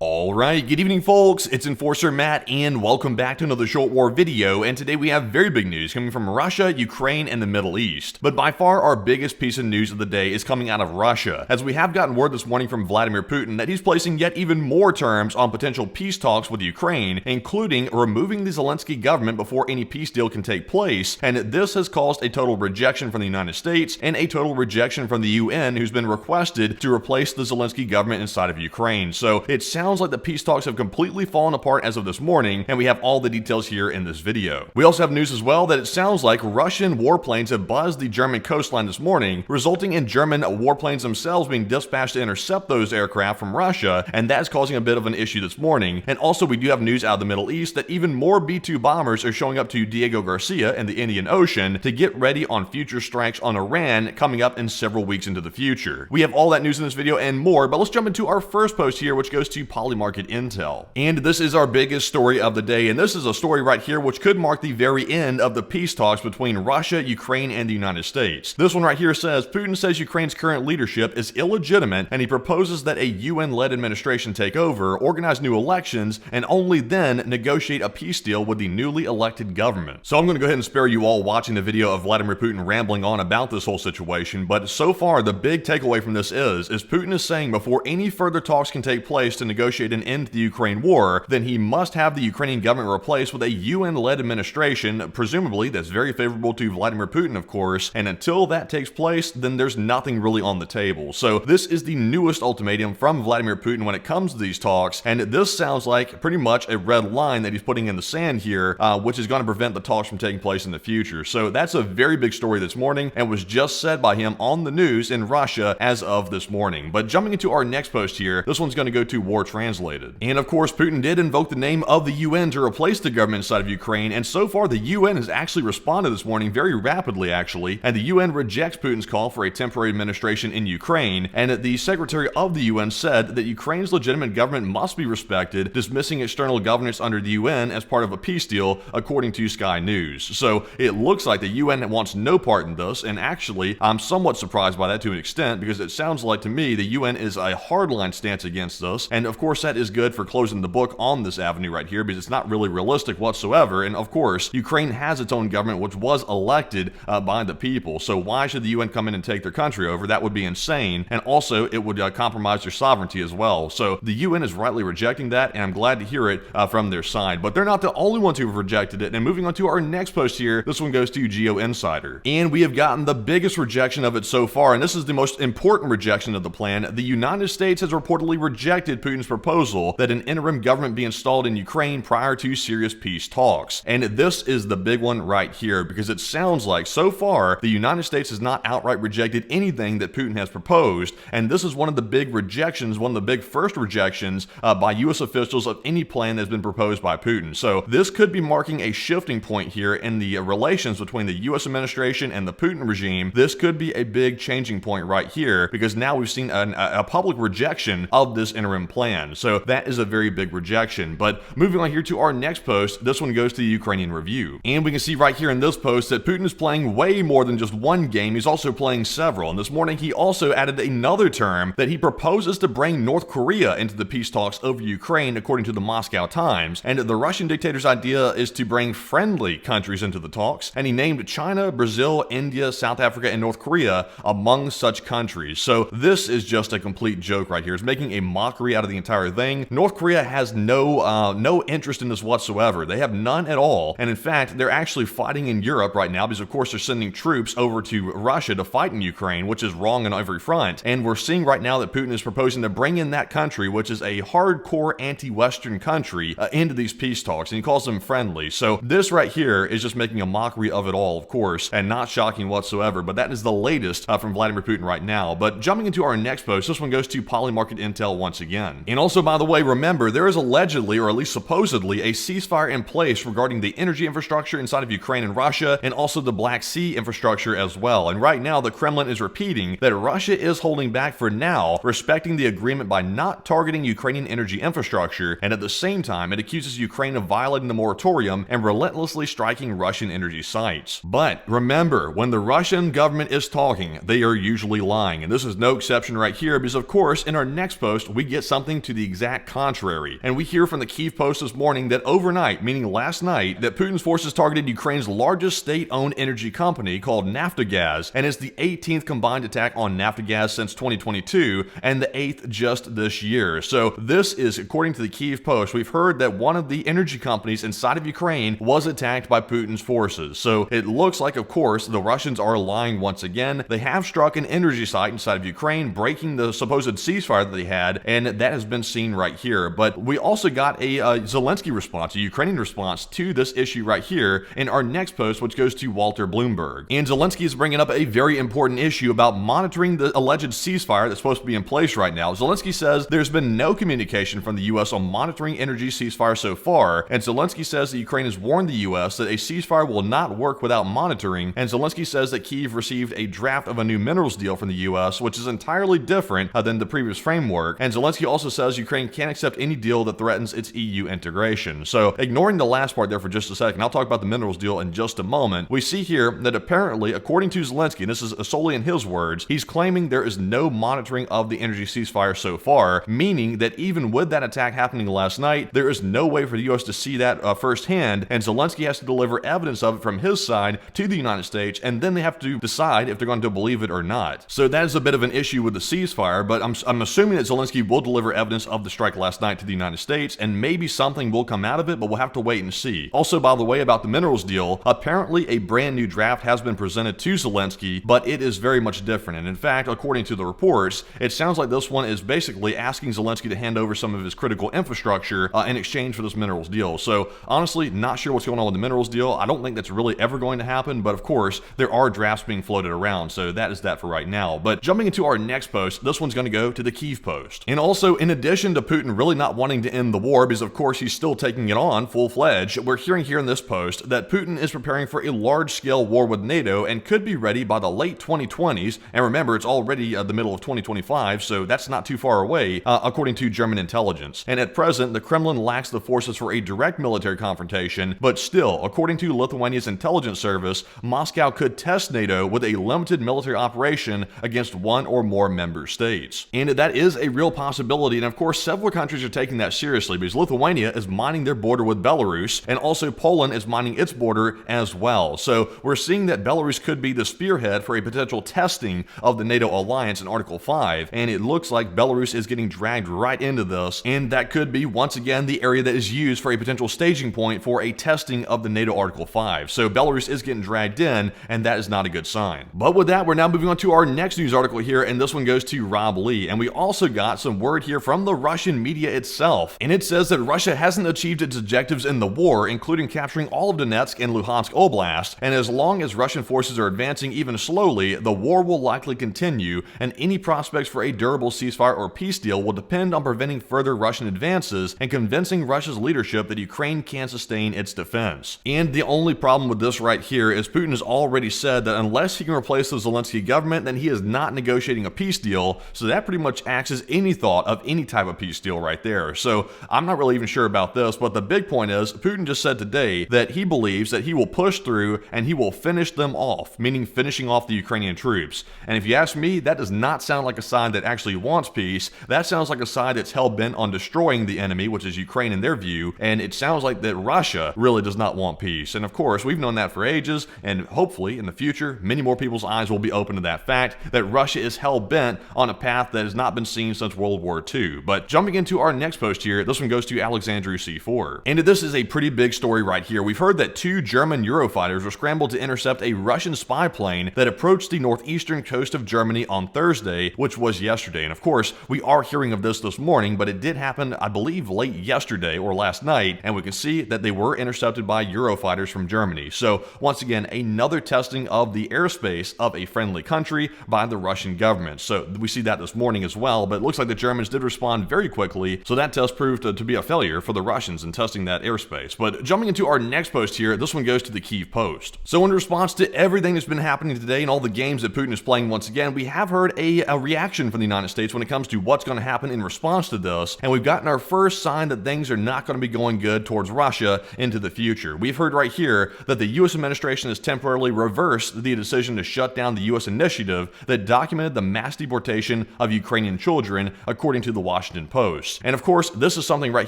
Alright, good evening folks, it's Enforcer Matt and welcome back to another short war video, and today we have very big news coming from Russia, Ukraine, and the Middle East. But by far our biggest piece of news of the day is coming out of Russia, as we have gotten word this morning from Vladimir Putin that he's placing yet even more terms on potential peace talks with Ukraine, including removing the Zelensky government before any peace deal can take place, and this has caused a total rejection from the United States and a total rejection from the UN, who's been requested to replace the Zelensky government inside of Ukraine. So it sounds like the peace talks have completely fallen apart as of this morning, and we have all the details here in this video. We also have news as well that it sounds like Russian warplanes have buzzed the German coastline this morning, resulting in German warplanes themselves being dispatched to intercept those aircraft from Russia, and that's causing a bit of an issue this morning. And also we do have news out of the Middle East that even more B-2 bombers are showing up to Diego Garcia in the Indian Ocean to get ready on future strikes on Iran coming up in several weeks into the future. We have all that news in this video and more, but let's jump into our first post here, which goes to Polymarket Intel. And this is our biggest story of the day, and this is a story right here which could mark the very end of the peace talks between Russia, Ukraine, and the United States. This one right here says, Putin says Ukraine's current leadership is illegitimate, and he proposes that a UN-led administration take over, organize new elections, and only then negotiate a peace deal with the newly elected government. So I'm going to go ahead and spare you all watching the video of Vladimir Putin rambling on about this whole situation, but so far the big takeaway from this is Putin is saying before any further talks can take place to negotiate an end to the Ukraine war, then he must have the Ukrainian government replaced with a UN-led administration, presumably that's very favorable to Vladimir Putin, of course, and until that takes place, then there's nothing really on the table. So this is the newest ultimatum from Vladimir Putin when it comes to these talks, and this sounds like pretty much a red line that he's putting in the sand here, which is going to prevent the talks from taking place in the future. So that's a very big story this morning, and was just said by him on the news in Russia as of this morning. But jumping into our next post here, this one's going to go to War Translated. And of course, Putin did invoke the name of the UN to replace the government inside of Ukraine, and so far the UN has actually responded this morning very rapidly actually, and the UN rejects Putin's call for a temporary administration in Ukraine, and the Secretary of the UN said that Ukraine's legitimate government must be respected, dismissing external governance under the UN as part of a peace deal, according to Sky News. So it looks like the UN wants no part in this, and actually I'm somewhat surprised by that to an extent, because it sounds like to me the UN is a hardline stance against this, and of course that is good for closing the book on this avenue right here, because it's not really realistic whatsoever. And of course Ukraine has its own government which was elected by the people, so why should the UN come in and take their country over? That would be insane, and also it would compromise their sovereignty as well. So the UN is rightly rejecting that, and I'm glad to hear it from their side, but they're not the only ones who have rejected it. And moving on to our next post here, this one goes to Geo Insider, and we have gotten the biggest rejection of it so far, and this is the most important rejection of the plan. The United States has reportedly rejected Putin's proposal that an interim government be installed in Ukraine prior to serious peace talks. And this is the big one right here, because it sounds like so far the United States has not outright rejected anything that Putin has proposed, and this is one of the big rejections, one of the big first rejections by US officials of any plan that has been proposed by Putin. So this could be marking a shifting point here in the relations between the US administration and the Putin regime. This could be a big changing point right here, because now we've seen a public rejection of this interim plan. So that is a very big rejection. But moving on here to our next post, this one goes to the Ukrainian Review. And we can see right here in this post that Putin is playing way more than just one game, he's also playing several. And this morning he also added another term that he proposes to bring North Korea into the peace talks over Ukraine, according to the Moscow Times. And the Russian dictator's idea is to bring friendly countries into the talks, and he named China, Brazil, India, South Africa, and North Korea among such countries. So this is just a complete joke right here. It's making a mockery out of the entire thing. North Korea has no interest in this whatsoever. They have none at all. And in fact, they're actually fighting in Europe right now, because of course they're sending troops over to Russia to fight in Ukraine, which is wrong on every front. And we're seeing right now that Putin is proposing to bring in that country, which is a hardcore anti-Western country, into these peace talks, and he calls them friendly. So this right here is just making a mockery of it all, of course, and not shocking whatsoever. But that is the latest from Vladimir Putin right now. But jumping into our next post, this one goes to Polymarket Intel once again. And also, by the way, remember, there is allegedly, or at least supposedly, a ceasefire in place regarding the energy infrastructure inside of Ukraine and Russia, and also the Black Sea infrastructure as well. And right now, the Kremlin is repeating that Russia is holding back for now, respecting the agreement by not targeting Ukrainian energy infrastructure, and at the same time, it accuses Ukraine of violating the moratorium and relentlessly striking Russian energy sites. But remember, when the Russian government is talking, they are usually lying, and this is no exception right here, because of course, in our next post, we get something to the exact contrary. And we hear from the Kyiv Post this morning that overnight, meaning last night, that Putin's forces targeted Ukraine's largest state-owned energy company called Naftogaz, and it's the 18th combined attack on Naftogaz since 2022, and the 8th just this year. So this is, according to the Kyiv Post, we've heard that one of the energy companies inside of Ukraine was attacked by Putin's forces. So it looks like, of course, the Russians are lying once again. They have struck an energy site inside of Ukraine, breaking the supposed ceasefire that they had, and that has been seen right here. But we also got a Zelensky response, a Ukrainian response to this issue right here in our next post, which goes to Walter Bloomberg. And Zelensky is bringing up a very important issue about monitoring the alleged ceasefire that's supposed to be in place right now. Zelensky says there's been no communication from the U.S. on monitoring energy ceasefire so far, and Zelensky says that Ukraine has warned the U.S. that a ceasefire will not work without monitoring, and Zelensky says that Kyiv received a draft of a new minerals deal from the U.S., which is entirely different than the previous framework, and Zelensky also says Ukraine can't accept any deal that threatens its EU integration. So, ignoring the last part there for just a second, I'll talk about the minerals deal in just a moment. We see here that apparently, according to Zelensky, and this is solely in his words, he's claiming there is no monitoring of the energy ceasefire so far, meaning that even with that attack happening last night, there is no way for the U.S. to see that firsthand, and Zelensky has to deliver evidence of it from his side to the United States, and then they have to decide if they're going to believe it or not. So that is a bit of an issue with the ceasefire, but I'm assuming that Zelensky will deliver evidence of the strike last night to the United States, and maybe something will come out of it, but we'll have to wait and see. Also, by the way, about the minerals deal, apparently a brand new draft has been presented to Zelensky, but it is very much different. And in fact, according to the reports, it sounds like this one is basically asking Zelensky to hand over some of his critical infrastructure in exchange for this minerals deal. So honestly, not sure what's going on with the minerals deal. I don't think that's really ever going to happen, but of course, there are drafts being floated around, so that is that for right now. But jumping into our next post, this one's going to go to the Kyiv Post. And also, in addition to Putin really not wanting to end the war, because of course he's still taking it on full-fledged, we're hearing here in this post that Putin is preparing for a large-scale war with NATO and could be ready by the late 2020s. And remember, it's already the middle of 2025, so that's not too far away, according to German intelligence. And at present, the Kremlin lacks the forces for a direct military confrontation, but still, according to Lithuania's intelligence service, Moscow could test NATO with a limited military operation against one or more member states. And that is a real possibility, and of course, several countries are taking that seriously, because Lithuania is mining their border with Belarus, and also Poland is mining its border as well. So we're seeing that Belarus could be the spearhead for a potential testing of the NATO alliance in Article 5, and it looks like Belarus is getting dragged right into this, and that could be, once again, the area that is used for a potential staging point for a testing of the NATO Article 5. So Belarus is getting dragged in, and that is not a good sign. But with that, we're now moving on to our next news article here, and this one goes to Rob Lee, and we also got some word here from the Russian media itself, and it says that Russia hasn't achieved its objectives in the war, including capturing all of Donetsk and Luhansk Oblast, and as long as Russian forces are advancing even slowly, the war will likely continue, and any prospects for a durable ceasefire or peace deal will depend on preventing further Russian advances and convincing Russia's leadership that Ukraine can sustain its defense. And the only problem with this right here is Putin has already said that unless he can replace the Zelensky government, then he is not negotiating a peace deal, so that pretty much acts as any thought of any type of peace deal right there. So I'm not really even sure about this, but the big point is Putin just said today that he believes that he will push through and he will finish them off, meaning finishing off the Ukrainian troops. And if you ask me, that does not sound like a side that actually wants peace. That sounds like a side that's hell-bent on destroying the enemy, which is Ukraine in their view, and it sounds like that Russia really does not want peace. And of course, we've known that for ages, and hopefully in the future, many more people's eyes will be open to that fact that Russia is hell-bent on a path that has not been seen since World War II. But jumping into our next post here, this one goes to Alexandru C4. And this is a pretty big story right here. We've heard that 2 German Eurofighters were scrambled to intercept a Russian spy plane that approached the northeastern coast of Germany on Thursday, which was yesterday. And of course, we are hearing of this morning, but it did happen, I believe, late yesterday or last night, and we can see that they were intercepted by Eurofighters from Germany. So once again, another testing of the airspace of a friendly country by the Russian government. So we see that this morning as well, but it looks like the Germans did respond very quickly, so that test proved to be a failure for the Russians in testing that airspace. But jumping into our next post here, this one goes to the Kyiv Post. So in response to everything that's been happening today and all the games that Putin is playing once again, we have heard a reaction from the United States when it comes to what's going to happen in response to this, and we've gotten our first sign that things are not going to be going good towards Russia into the future. We've heard right here that the U.S. administration has temporarily reversed the decision to shut down the U.S. initiative that documented the mass deportation of Ukrainian children, according to the Washington Washington Post. And of course, this is something right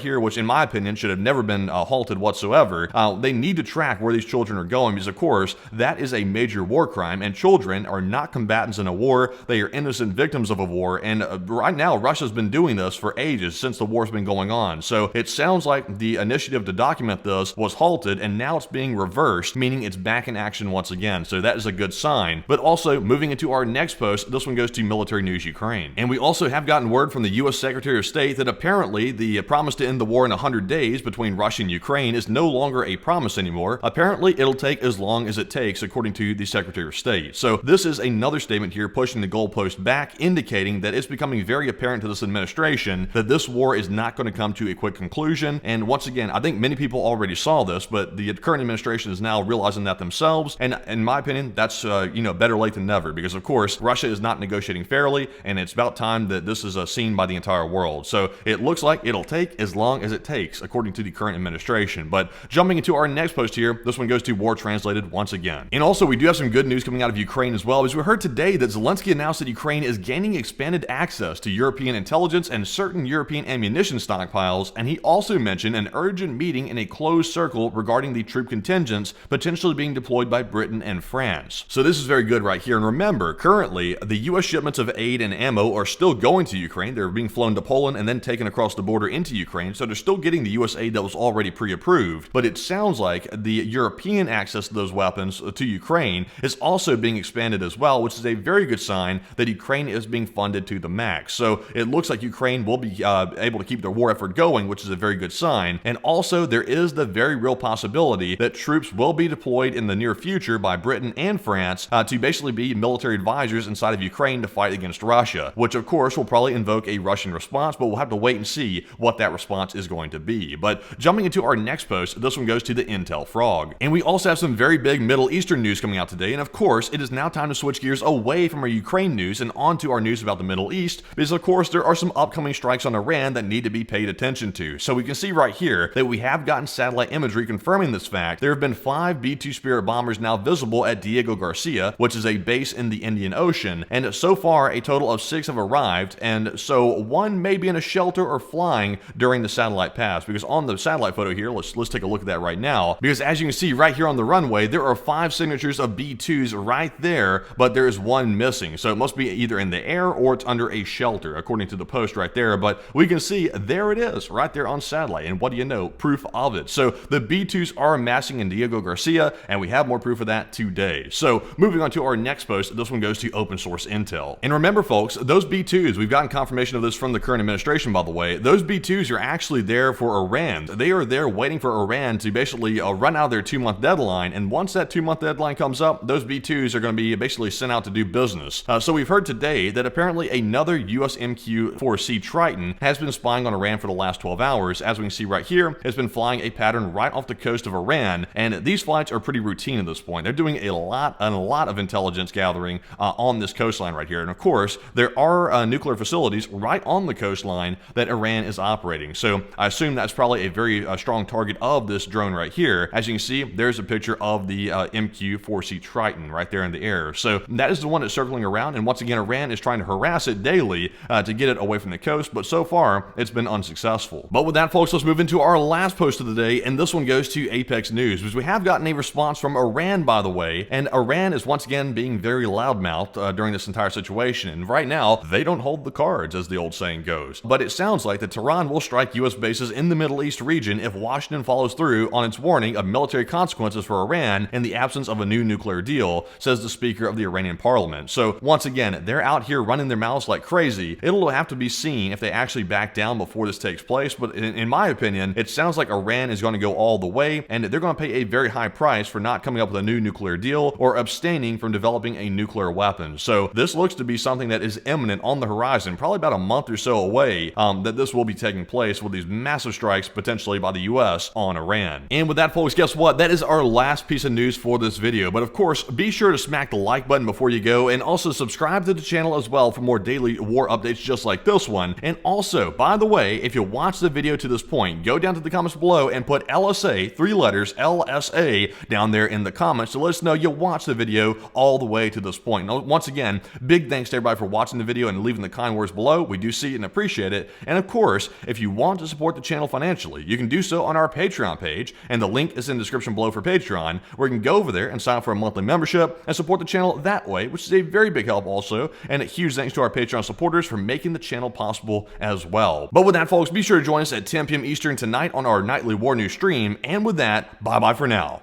here which, in my opinion, should have never been halted whatsoever. They need to track where these children are going because, of course, that is a major war crime, and children are not combatants in a war. They are innocent victims of a war, and right now, Russia's been doing this for ages, since the war's been going on. So it sounds like the initiative to document this was halted, and now it's being reversed, meaning it's back in action once again. So that is a good sign. But also, moving into our next post, this one goes to Military News Ukraine. And we also have gotten word from the U.S. Secretary of State that apparently the promise to end the war in 100 days between Russia and Ukraine is no longer a promise anymore. Apparently, it'll take as long as it takes, according to the Secretary of State. So this is another statement here pushing the goalpost back, indicating that it's becoming very apparent to this administration that this war is not going to come to a quick conclusion. And once again, I think many people already saw this, but the current administration is now realizing that themselves. And in my opinion, that's better late than never, because of course Russia is not negotiating fairly, and it's about time that this is seen by the entire world. So it looks like it'll take as long as it takes, according to the current administration. But jumping into our next post here, this one goes to War Translated once again. And also, we do have some good news coming out of Ukraine as well, as we heard today that Zelensky announced that Ukraine is gaining expanded access to European intelligence and certain European ammunition stockpiles, and he also mentioned an urgent meeting in a closed circle regarding the troop contingents potentially being deployed by Britain and France. So this is very good right here. And remember, currently, the U.S. shipments of aid and ammo are still going to Ukraine. They're being flown to Poland and then taken across the border into Ukraine, so they're still getting the U.S. aid that was already pre-approved. But it sounds like the European access to those weapons to Ukraine is also being expanded as well, which is a very good sign that Ukraine is being funded to the max. So it looks like Ukraine will be able to keep their war effort going, which is a very good sign. And also, there is the very real possibility that troops will be deployed in the near future by Britain and France to basically be military advisors inside of Ukraine to fight against Russia, which of course will probably invoke a Russian response, but we'll have to wait and see what that response is going to be. But jumping into our next post, this one goes to the Intel Frog. And we also have some very big Middle Eastern news coming out today, and of course, it is now time to switch gears away from our Ukraine news and onto our news about the Middle East, because of course there are some upcoming strikes on Iran that need to be paid attention to. So we can see right here that we have gotten satellite imagery confirming this fact. There have been 5 B-2 Spirit bombers now visible at Diego Garcia, which is a base in the Indian Ocean, and so far a total of 6 have arrived, and so 1 may be in a shelter or flying during the satellite pass, because on the satellite photo here, let's take a look at that right now, because as you can see right here on the runway, there are 5 signatures of B-2s right there, but there is 1 missing, so it must be either in the air or it's under a shelter, according to the post right there. But we can see there it is right there on satellite, and what do you know, proof of it. So the B-2s are amassing in Diego Garcia, and we have more proof of that today. So moving on to our next post, this one goes to open source intel. And remember folks, those B-2s, we've gotten confirmation of this from the current administration, by the way, those B-2s are actually there for Iran. They are there waiting for Iran to basically run out their 2-month deadline, and once that 2-month deadline comes up, those B-2s are going to be basically sent out to do business. So we've heard today that apparently another US MQ-4C Triton has been spying on Iran for the last 12 hours. As we can see right here, it's been flying a pattern right off the coast of Iran, and these flights are pretty routine at this point. They're doing a lot of intelligence gathering on this coastline right here. And of course, there are nuclear facilities right on the coastline that Iran is operating. So I assume that's probably a very strong target of this drone right here. As you can see, there's a picture of the MQ-4C Triton right there in the air. So that is the one that's circling around, and once again, Iran is trying to harass it daily to get it away from the coast, but so far, it's been unsuccessful. But with that, folks, let's move into our last post of the day, and this one goes to Apex News, because we have gotten a response from Iran, by the way, and Iran is once again being very loudmouthed during this entire situation, and right now, they don't hold the cards, as the old saying goes. But it sounds like that Tehran will strike U.S. bases in the Middle East region if Washington follows through on its warning of military consequences for Iran in the absence of a new nuclear deal, says the Speaker of the Iranian Parliament. So once again, they're out here running their mouths like crazy. It'll have to be seen if they actually back down before this takes place, but in my opinion, it sounds like Iran is going to go all the way, and they're going to pay a very high price for not coming up with a new nuclear deal or abstaining from developing a nuclear weapon. So this looks to be something that is imminent on the horizon, probably about a month or so away, that this will be taking place with these massive strikes potentially by the US on Iran. And with that, folks, guess what? That is our last piece of news for this video. But of course, be sure to smack the like button before you go, and also subscribe to the channel as well for more daily war updates just like this one. And also, by the way, if you watch the video to this point, go down to the comments below and put LSA, 3 letters, LSA, down there in the comments to let us know you watched the video all the way to this point. Now, once again, big thanks to everybody for watching the video and leaving the kind words below. We do see it and appreciate it. And of course, if you want to support the channel financially, you can do so on our Patreon page, and the link is in the description below for Patreon, where you can go over there and sign up for a monthly membership and support the channel that way, which is a very big help also, and a huge thanks to our Patreon supporters for making the channel possible as well. But with that, folks, be sure to join us at 10 p.m. Eastern tonight on our nightly war news stream, and with that, bye-bye for now.